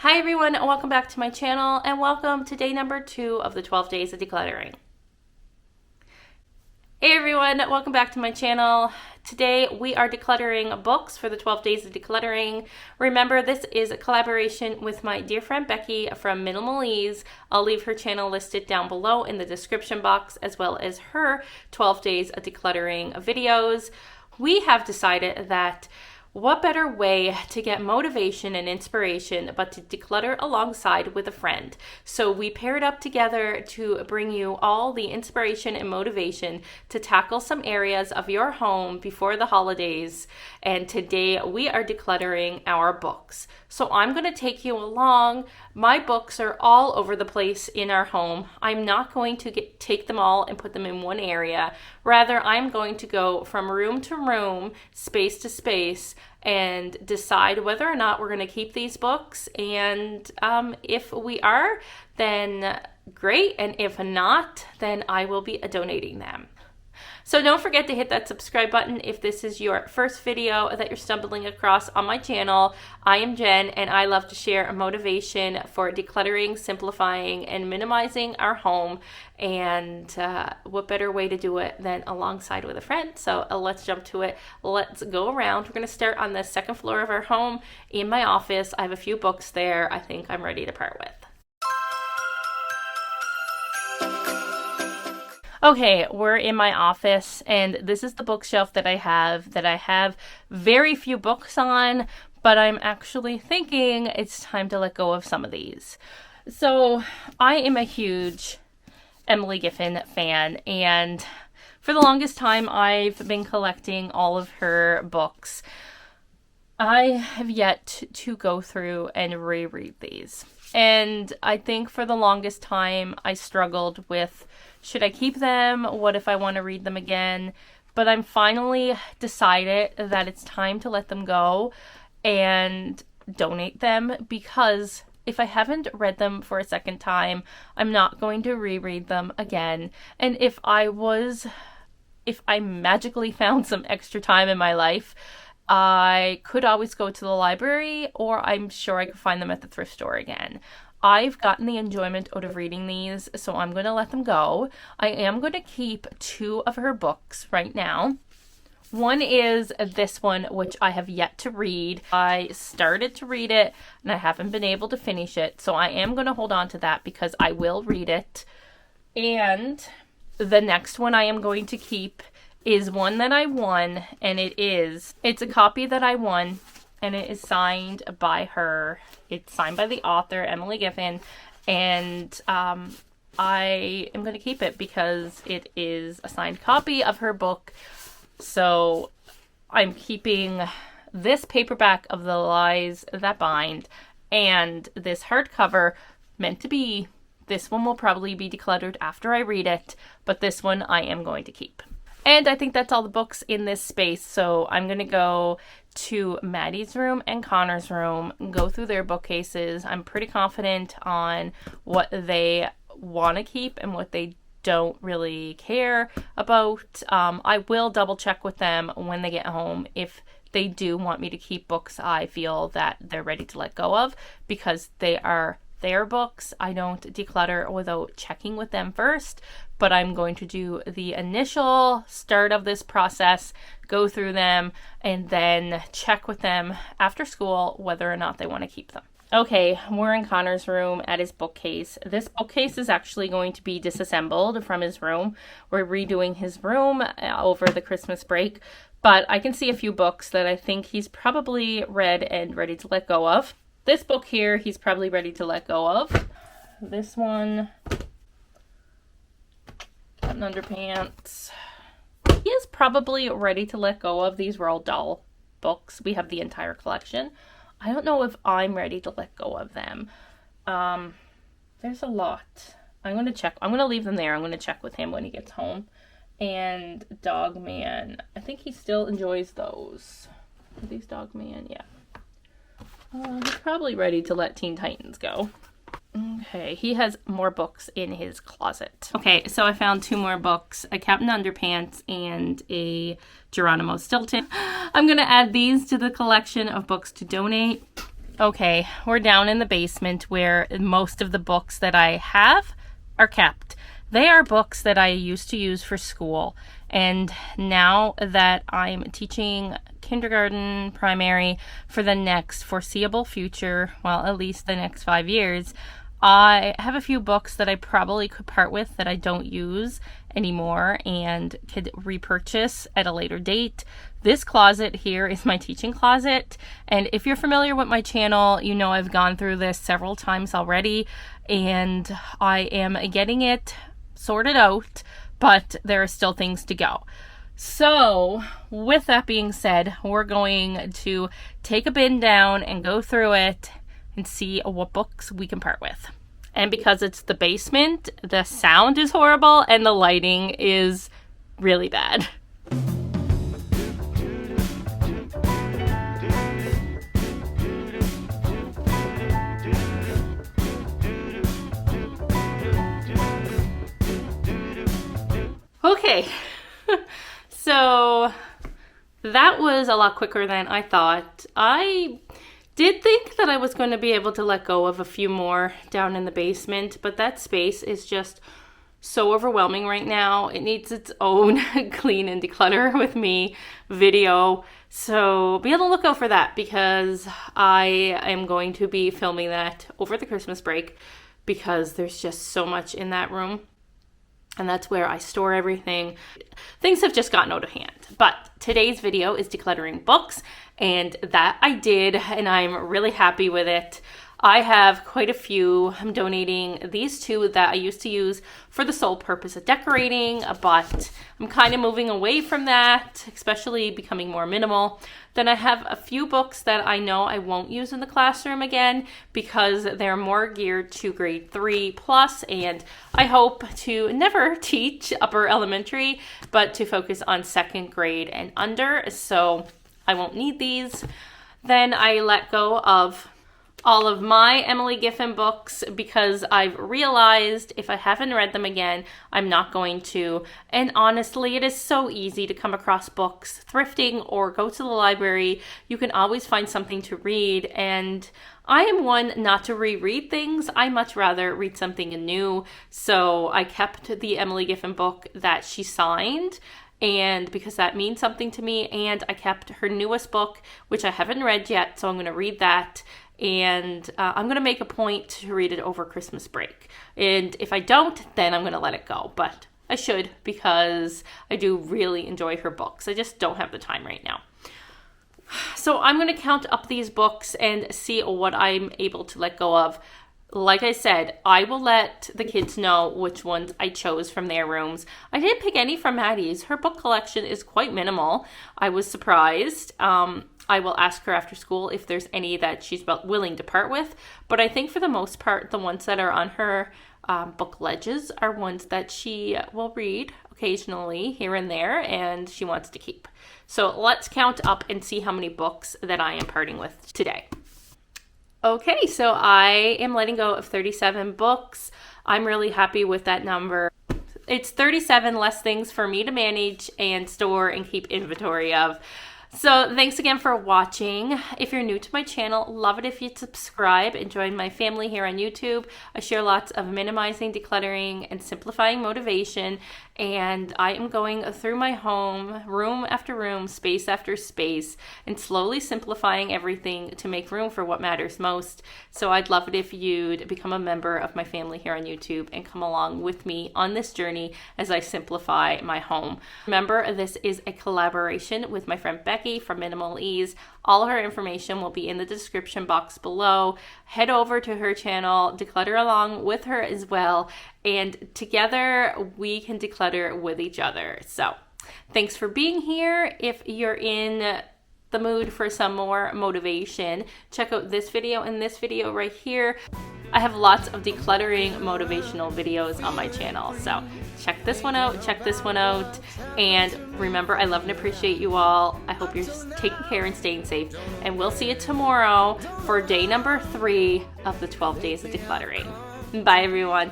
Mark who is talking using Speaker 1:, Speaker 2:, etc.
Speaker 1: Hi everyone, and welcome back to my channel, and welcome to day number 2 of the 12 days of decluttering. Hey everyone, welcome back to my channel. Today we are decluttering books for the 12 days of decluttering. Remember, this is a collaboration with my dear friend Becky from Minimalese. I'll leave her channel listed down below in the description box, as well as her 12 days of decluttering videos. We have decided that what better way to get motivation and inspiration but to declutter alongside with a friend? So we paired up together to bring you all the inspiration and motivation to tackle some areas of your home before the holidays. And today we are decluttering our books. So I'm going to take you along. My books are all over the place in our home. I'm not going to take them all and put them in one area. Rather, I'm going to go from room to room, space to space, and decide whether or not we're going to keep these books. And if we are, then great. And if not, then I will be donating them. So don't forget to hit that subscribe button if this is your first video that you're stumbling across on my channel. I am Jen, and I love to share motivation for decluttering, simplifying, and minimizing our home. And what better way to do it than alongside with a friend? So let's jump to it. Let's go around. We're going to start on the second floor of our home in my office. I have a few books there I think I'm ready to part with. Okay, we're in my office, and this is the bookshelf that I have very few books on, but I'm actually thinking it's time to let go of some of these. So I am a huge Emily Giffin fan, and for the longest time I've been collecting all of her books. I have yet to go through and reread these. And I think for the longest time I struggled with, should I keep them? What if I want to read them again? But I'm finally decided that it's time to let them go and donate them, because if I haven't read them for a second time, I'm not going to reread them again. And if I magically found some extra time in my life, I could always go to the library, or I'm sure I could find them at the thrift store again. I've gotten the enjoyment out of reading these, so I'm going to let them go. I am going to keep 2 of her books right now. One is this one, which I have yet to read. I started to read it, and I haven't been able to finish it, so I am going to hold on to that because I will read it. And the next one I am going to keep is one that I won, and it's a copy that I won, and it is signed by her. It's signed by the author, Emily Giffin, and I am going to keep it because it is a signed copy of her book. So I'm keeping this paperback of The Lies That Bind, and this hardcover, meant to be. This one will probably be decluttered after I read it, but this one I am going to keep. And I think that's all the books in this space, so I'm going to go to Maddie's room and Connor's room, go through their bookcases. I'm pretty confident on what they want to keep and what they don't really care about. I will double check with them when they get home if they do want me to keep books I feel that they're ready to let go of, because they are their books. I don't declutter without checking with them first, but I'm going to do the initial start of this process, go through them, and then check with them after school whether or not they want to keep them. Okay, we're in Connor's room at his bookcase. This bookcase is actually going to be disassembled from his room. We're redoing his room over the Christmas break, but I can see a few books that I think he's probably read and ready to let go of. This book here, he's probably ready to let go of. This one, Cotton Underpants, he is probably ready to let go of. These were all doll books. We have the entire collection. I don't know if I'm ready to let go of them. There's a lot. I'm going to check. I'm going to leave them there. I'm going to check with him when he gets home. And Dog Man, I think he still enjoys those. Are these Dog Man? Yeah. He's probably ready to let Teen Titans go. Okay, he has more books in his closet. Okay, so I found 2 more books, a Captain Underpants and a Geronimo Stilton. I'm going to add these to the collection of books to donate. Okay, we're down in the basement where most of the books that I have are kept. They are books that I used to use for school, and now that I'm teaching kindergarten, primary for the next foreseeable future, well, at least the next 5 years, I have a few books that I probably could part with that I don't use anymore and could repurchase at a later date. This closet here is my teaching closet, and if you're familiar with my channel, you know I've gone through this several times already, and I am getting it sorted out, but there are still things to go. So with that being said, we're going to take a bin down and go through it and see what books we can part with. And because it's the basement, the sound is horrible and the lighting is really bad. Okay, so that was a lot quicker than I thought. I did think that I was going to be able to let go of a few more down in the basement, but that space is just so overwhelming right now. It needs its own clean and declutter with me video. So be on the lookout for that, because I am going to be filming that over the Christmas break, because there's just so much in that room. And that's where I store everything. Things have just gotten out of hand. But today's video is decluttering books, and that I did, and I'm really happy with it. I have quite a few. I'm donating these two that I used to use for the sole purpose of decorating, but I'm kind of moving away from that, especially becoming more minimal. Then I have a few books that I know I won't use in the classroom again because they're more geared to grade 3 plus, and I hope to never teach upper elementary, but to focus on 2nd grade and under, so I won't need these. Then I let go of all of my Emily Giffen books because I've realized if I haven't read them again, I'm not going to. And honestly, it is so easy to come across books thrifting or go to the library. You can always find something to read, and I am one not to reread things. I much rather read something new. So I kept the Emily Giffen book that she signed, and because that means something to me, and I kept her newest book, which I haven't read yet, so I'm going to read that. And I'm going to make a point to read it over Christmas break. And if I don't, then I'm going to let it go. But I should, because I do really enjoy her books. I just don't have the time right now. So I'm going to count up these books and see what I'm able to let go of. Like I said, I will let the kids know which ones I chose from their rooms. I didn't pick any from Maddie's. Her book collection is quite minimal. I was surprised. I will ask her after school if there's any that she's willing to part with. But I think for the most part, the ones that are on her book ledges are ones that she will read occasionally here and there, and she wants to keep. So let's count up and see how many books that I am parting with today. Okay, so I am letting go of 37 books. I'm really happy with that number. It's 37 less things for me to manage and store and keep inventory of. So thanks again for watching. If you're new to my channel, love it if you'd subscribe and join my family here on YouTube. I share lots of minimizing, decluttering, and simplifying motivation. And I am going through my home, room after room, space after space, and slowly simplifying everything to make room for what matters most. So I'd love it if you'd become a member of my family here on YouTube and come along with me on this journey as I simplify my home. Remember, this is a collaboration with my friend Becky from Minimal Ease. All her information will be in the description box below. Head over to her channel, declutter along with her as well, and together we can declutter with each other. So thanks for being here. If you're in the mood for some more motivation, check out this video and this video right here. I have lots of decluttering motivational videos on my channel, so check this one out, check this one out, and remember, I love and appreciate you all. I hope you're taking care and staying safe, and we'll see you tomorrow for day number 3 of the 12 days of decluttering. Bye everyone.